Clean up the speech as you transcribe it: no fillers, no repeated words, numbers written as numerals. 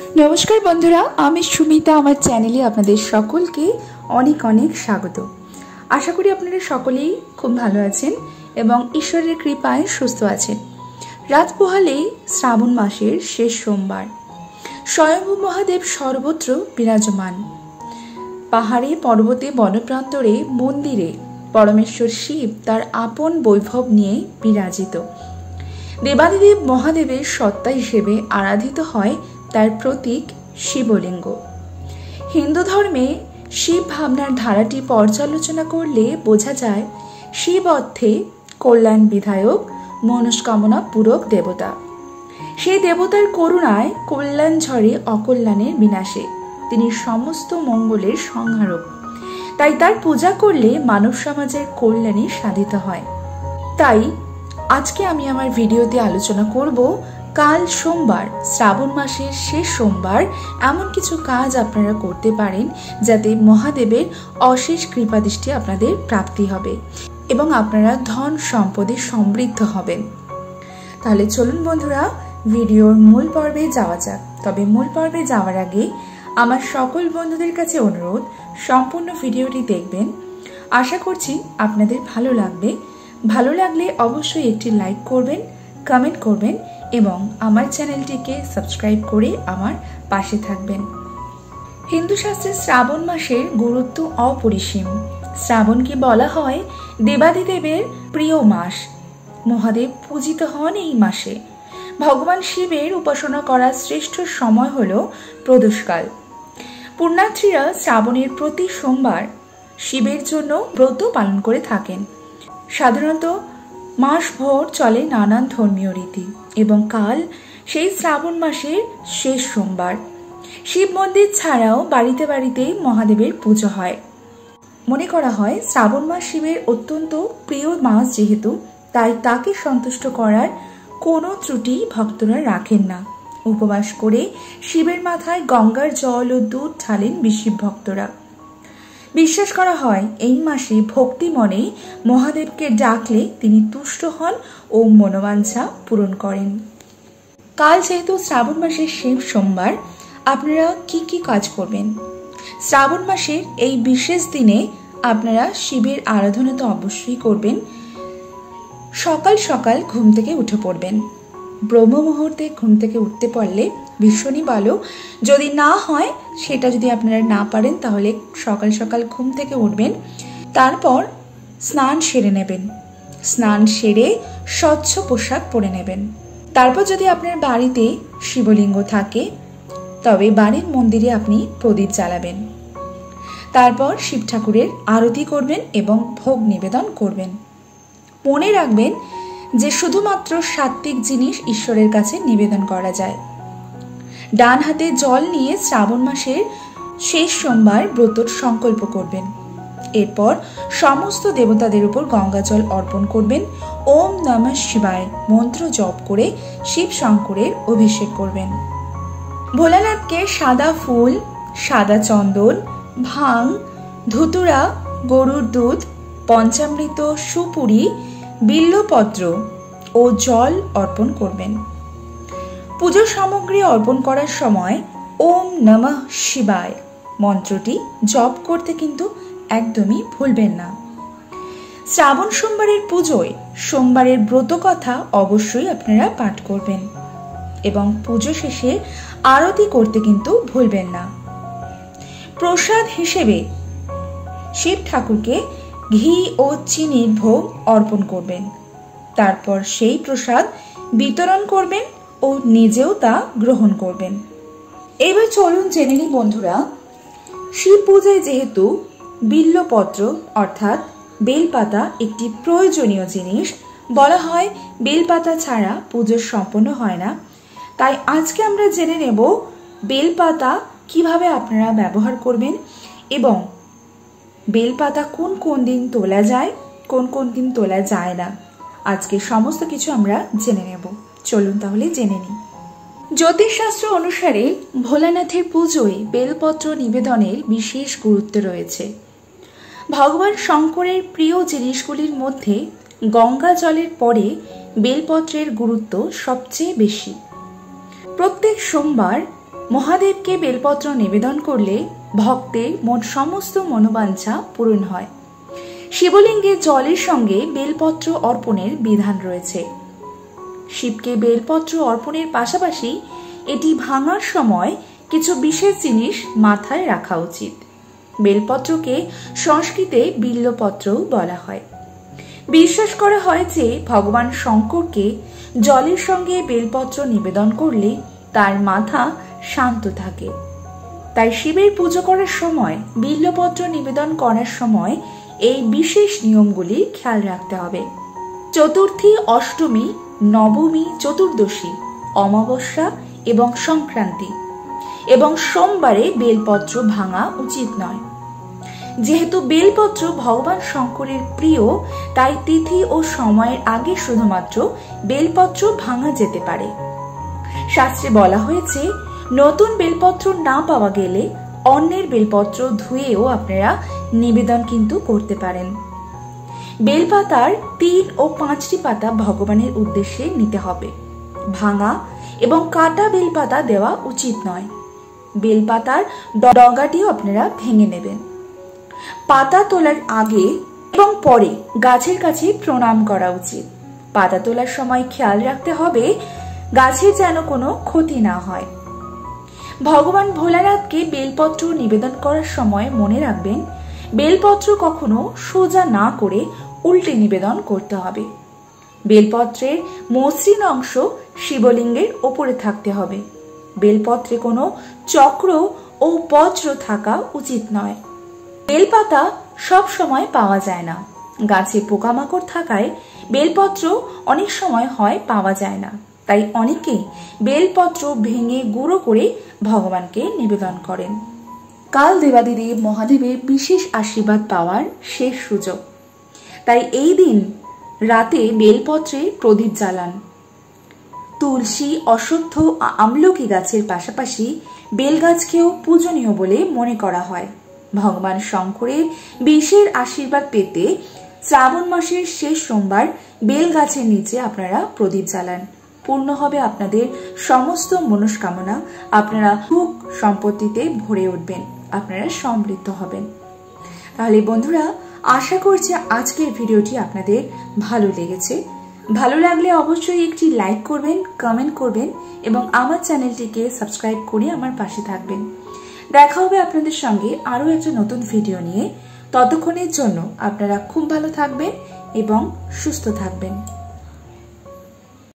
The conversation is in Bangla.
नमस्कार बंधुरा आमी सुमिता आमार चैनेले आपनादेर सकलके अनेक अनेक स्वागत। आशा करी आपनारा सकलेई खूब भालो आछेन एबं ईश्वरेर कृपाय सुस्थ आछेन। रात पोहालेई श्रावण मासेर शेष सोमवार। स्वयंभू महादेव सर्वत्र विराजमान। पाहाड़े पर्वते बनप्रान्तरे मंदिरे परमेश्वर शिव तार आपन वैभव निये विराजित। देवादिदेव महादेवेर सत्ता हिसेबे आराधित हय तार प्रतीक शिवलिंग। हिंदू धर्मे शिव भावनार धाराटी पर्यालोचना करले बोझा जाय शिव अर्थे कल्याण विधायक मनस्कामना पूरक देवता। सेई देवतार करुणाय कल्याण झरे अकल्याणेर विनाशे। तिनि समस्त मंगलेर संहारक। ताई तार पूजा करले मानव समाजेर कल्याणई साधित हय। ताई आजके आमी आमार भिडियोते आलोचना करब काल सोमवार श्रावण मासेर शेष सोमवार एमन किछु काज आपनारा करते पारेन जाते महादेवेर अशेष कृपादृष्टि आपनादेर प्राप्ति हबे एबं आपनारा धन सम्पदे समृद्ध हबेन। ताहले चलुन बंधुरा भिडियोर मूल पर्वे जाওয়া যাক। तबे मूल पर्वे जाওয়ার आगे आमार सकल बंधुदेर काछे अनुरोध सम्पूर्ण भिडियोटी देखबेन। आशा करछि आपनादेर भालो लागबे। भालो लागले अवश्यई एकटी लाइक करबेन, कमेंट करबेन एवं आमार चैनलटिके सबस्क्राइब करे आमार पाशे थाकबेन। हिंदू शास्त्रे श्रावण मासेर गुरुत्व अपरिसीम। श्रावणके बला हय देवादिदेवेर प्रिय मास। महादेव पूजित हन एई मासे। भगवान शिवेर उपासना करार श्रेष्ठ समय हलो प्रदोषकाल। पुण्यार्थीरा श्रावणेर प्रति सोमवार शिवेर जन्य व्रत पालन करे थाकेन। साधारणत मास भर चले नानान धर्मीय रीति एवं काल सेई श्रावण मासेर शेष सोमवार। शिव मंदिर छाड़ाओ बाड़ीते बाड़ीते महादेवेर पूजा हय। मने करा हय श्रावण मास शिवेर अत्यंत प्रिय मास जेहेतु ताई ताके सन्तुष्ट करार कोनो त्रुटि भक्तरा राखेन ना। उपवास करे शिवेर माथाय गंगार जल ओ दूध ढालेन विशिव भक्तरा। विश्वास करा हय एई मासे भक्ति मने महादेवके डाकले तिनि तुष्ट हन ओ मनोबांछा पूरण करेन। काल जेहेतु श्रावण मासेर शेष सोमवार आपनारा की काज करबेन? श्रावण मासेर एई विशेष दिने आपनारा शिवेर आराधना तो अवश्यई करबेन। सकाल सकाल घुम थेके उठे पड़बेन। ब्रह्म मुहूर्ते घुम थेके उठते पारले भीषणই ভালো। যদি না হয় সেটা যদি আপনারা না পারেন তাহলে সকাল সকাল ঘুম থেকে উঠবেন। তারপর স্নান সেরে নেবেন। স্নান সেরে স্বচ্ছ পোশাক পরে নেবেন। তারপর যদি আপনার বাড়িতে শিবলিঙ্গ থাকে তবে বাড়ির মন্দিরে আপনি প্রদীপ জ্বালাবেন। তারপর শিব ঠাকুরের আরতি করবেন এবং ভোগ নিবেদন করবেন। মনে রাখবেন যে শুধুমাত্র সাত্বিক জিনিস ঈশ্বরের কাছে নিবেদন করা যায়। ডান হাতে জল নিয়ে শ্রাবণ মাসের শেষ সোমবার ব্রতর সংকল্প করবেন। এরপর সমস্ত দেবতাদের উপর গঙ্গা জল অর্পণ করবেন। ওম নমঃ শিবায় মন্ত্র জপ করে শিব শঙ্করের অভিষেক করবেন। ভোলানাথকে সাদা ফুল, সাদা চন্দন, ভাং, ধুতুরা, গরুর দুধ, পঞ্চামৃত, সুপুরি, বিল্লপত্র ও জল অর্পণ করবেন। পুজো সামগ্রী অর্পণ করার সময় ওম নমঃ শিবায় মন্ত্রটি জপ করতে কিন্তু একদমই ভুলবেন না। শ্রাবণ সোমবারের পুজোয় সোমবারের ব্রত কথা অবশ্যই আপনারা পাঠ করবেন এবং পুজো শেষে আরতি করতে কিন্তু ভুলবেন না। প্রসাদ হিসেবে শিব ঠাকুরকে ঘি ও চিনির ভোগ অর্পণ করবেন। তারপর সেই প্রসাদ বিতরণ করবেন ও নিজেও তা গ্রহণ করবেন। এবার চলুন জেনে নিই বন্ধুরা, শিব পূজায় যেহেতু বিল্লপত্র অর্থাৎ বেলপাতা একটি প্রয়োজনীয় জিনিস, বলা হয় বেলপাতা ছাড়া পুজো সম্পন্ন হয় না। তাই আজকে আমরা জেনে নেব বেলপাতা কিভাবে আপনারা ব্যবহার করবেন এবং বেলপাতা কোন কোন দিন তোলা যায়, কোন কোন দিন তোলা যায় না। আজকে সমস্ত কিছু আমরা জেনে নেব। চলুন তাহলে জেনে নিই। জ্যোতিষশাস্ত্র অনুসারে ভোলানাথের পুজোয় বেলপত্র নিবেদনের বিশেষ গুরুত্ব রয়েছে। ভগবান শঙ্করের প্রিয় জিনিসগুলির মধ্যে গঙ্গা জলের পরে বেলপত্রের গুরুত্ব সবচেয়ে বেশি। প্রত্যেক সোমবার মহাদেবকে বেলপত্র নিবেদন করলে ভক্তের সমস্ত মনোবাঞ্ছা পূরণ হয়। শিবলিঙ্গে জলের সঙ্গে বেলপত্র অর্পণের বিধান রয়েছে। শিবকে বেলপত্র অর্পণের পাশাপাশি এটি ভাঙার সময় কিছু বিশেষ জিনিস মাথায় রাখা উচিত। বেলপত্রকে সংস্কৃতে বিল্বপত্রও বলা হয়। বিশ্বাস করা হয় যে ভগবান শঙ্করকে জলের সঙ্গে বেলপত্র নিবেদন করলে তার মাথা শান্ত থাকে। তাই শিবের পুজো করার সময় বিল্বপত্র নিবেদন করার সময় এই বিশেষ নিয়মগুলি খেয়াল রাখতে হবে। চতুর্থী, অষ্টমী, নবমী, চতুর্দশী, অমাবস্যা এবং সংক্রান্তি এবং সোমবারে বেলপত্র ভাঙা উচিত নয়। যেহেতু বেলপত্র ভগবান শঙ্করের প্রিয়, তাই তিথি ও সময়ের আগে শুধুমাত্র বেলপত্র ভাঙা যেতে পারে। শাস্ত্রে বলা হয়েছে নতুন বেলপত্র না পাওয়া গেলে অন্যের বেলপত্র ধুয়েও আপনারা নিবেদন কিন্তু করতে পারেন। বেলপাতার 3 ও 5টি পাতা ভগবানের উদ্দেশ্যে নিতে হবে। ভাঙা এবং কাটা বেলপাতা দেওয়া উচিত নয়। বেলপাতার ডগাটিও আপনারা ভেঙে নেবেন। পাতা তোলার আগে এবং পরে গাছের কাছে প্রণাম করা উচিত। পাতা তোলার সময় খেয়াল রাখতে হবে গাছের যেন কোনো ক্ষতি না হয়। ভগবান ভোলানাথকে বেলপত্র নিবেদন করার সময় মনে রাখবেন বেলপত্র কখনো সোজা না করে উল্টে নিবেদন করতে হবে। বেলপত্রের মসৃণ অংশ শিবলিঙ্গের ওপরে থাকতে হবে। বেলপত্রে কোনো চক্র ও বজ্র থাকা উচিত নয়। বেলপাতা সব সময় পাওয়া যায় না। গাছে পোকামাকড় থাকায় বেলপত্র অনেক সময় হয় পাওয়া যায় না। তাই অনেকেই বেলপত্র ভেঙে গুঁড়ো করে ভগবানকে নিবেদন করেন। কাল দেবাদিদেব মহাদেবের বিশেষ আশীর্বাদ পাওয়ার শেষ সুযোগ। তাই এই দিন রাতে বেলপত্রে প্রদীপ জ্বালান। তুলসী, অশ্বত্থ, আমলকি গাছের পাশাপাশি বেলগাছকেও পূজনীয় বলে মনে করা হয়। ভগবান শঙ্করের বিশেষ আশীর্বাদ পেতে শ্রাবণ মাসের শেষ সোমবার বেলগাছের নিচে আপনারা প্রদীপ জ্বালান। পূর্ণ হবে আপনাদের সমস্ত মনস্কামনা। আপনারা সুখ সম্পত্তিতে ভরে উঠবেন, আপনারা সমৃদ্ধ হবেন। তাহলে বন্ধুরা, আশা করছি আজকের ভিডিওটি আপনাদের ভালো লেগেছে। ভালো লাগলে অবশ্যই একটি লাইক করবেন, কমেন্ট করবেন এবং আমার চ্যানেলটিকে সাবস্ক্রাইব করে আমার পাশে থাকবেন। দেখা হবে আপনাদের সঙ্গে আরো একটা নতুন ভিডিও নিয়ে। ততক্ষণের জন্য আপনারা খুব ভালো থাকবেন এবং সুস্থ থাকবেন।